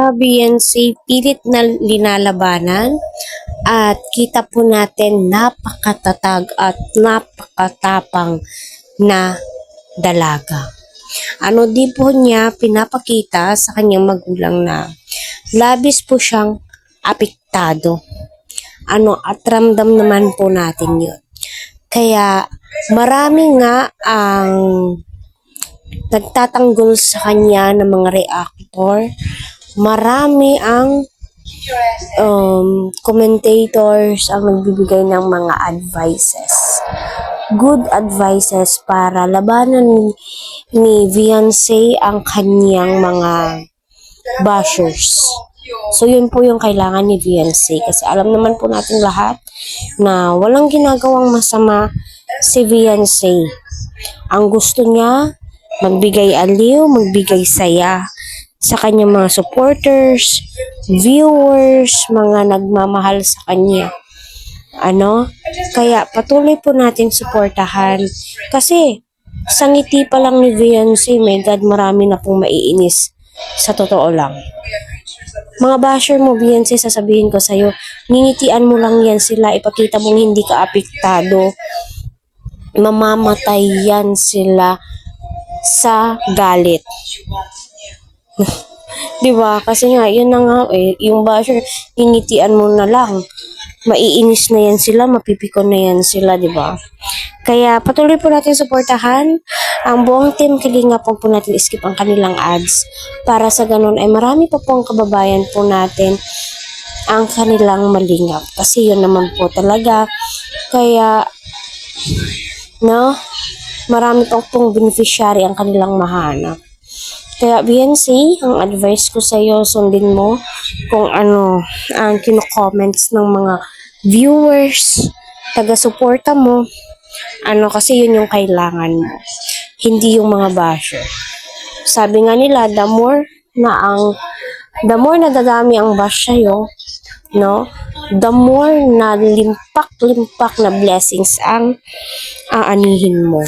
BNC pilit na linalabanan at kita po natin napakatatag at napakatapang na dalaga. Di po niya pinapakita sa kanyang magulang na labis po siyang apektado. At ramdam naman po natin yun. Kaya marami nga ang nagtatanggol sa kanya ng mga reactor. Marami ang commentators ang nagbibigay ng mga advices. Good advices para labanan ni Beyonce ang kanyang mga bashers. So yun po yung kailangan ni Beyonce kasi alam naman po natin lahat na walang ginagawang masama si Beyonce. Ang gusto niya, magbigay aliw, magbigay saya sa kanyang mga supporters, viewers, mga nagmamahal sa kanya. Kaya patuloy po natin suportahan kasi sa ngiti pa lang ni Beyonce, my God, marami na pong maiinis sa totoo lang. Mga basher mo, Beyonce, sasabihin ko sa'yo, ngingitian mo lang yan sila, ipakita mong hindi ka apektado, mamamatay yan sila sa galit. Diba? Kasi nga, yun na nga yung basher, ngingitian mo na lang. Maiinis na yan sila, mapipikon na yan sila, diba? Kaya patuloy po natin suportahan ang buong team Kalinga po natin skip ang kanilang ads para sa ganun ay marami pa pong kababayan po natin ang kanilang malingap. Kasi yun naman po talaga. Kaya, marami pong beneficiary ang kanilang mahanap. Kaya BNC, ang advice ko sa iyo, sundin mo kung ano ang kino-comments ng mga viewers, taga-suporta mo. Kasi yun yung kailangan mo. Hindi yung mga basher. Sabi nga nila, the more na dadami ang bash sa'yo, the more na limpak na blessings ang aanihin mo.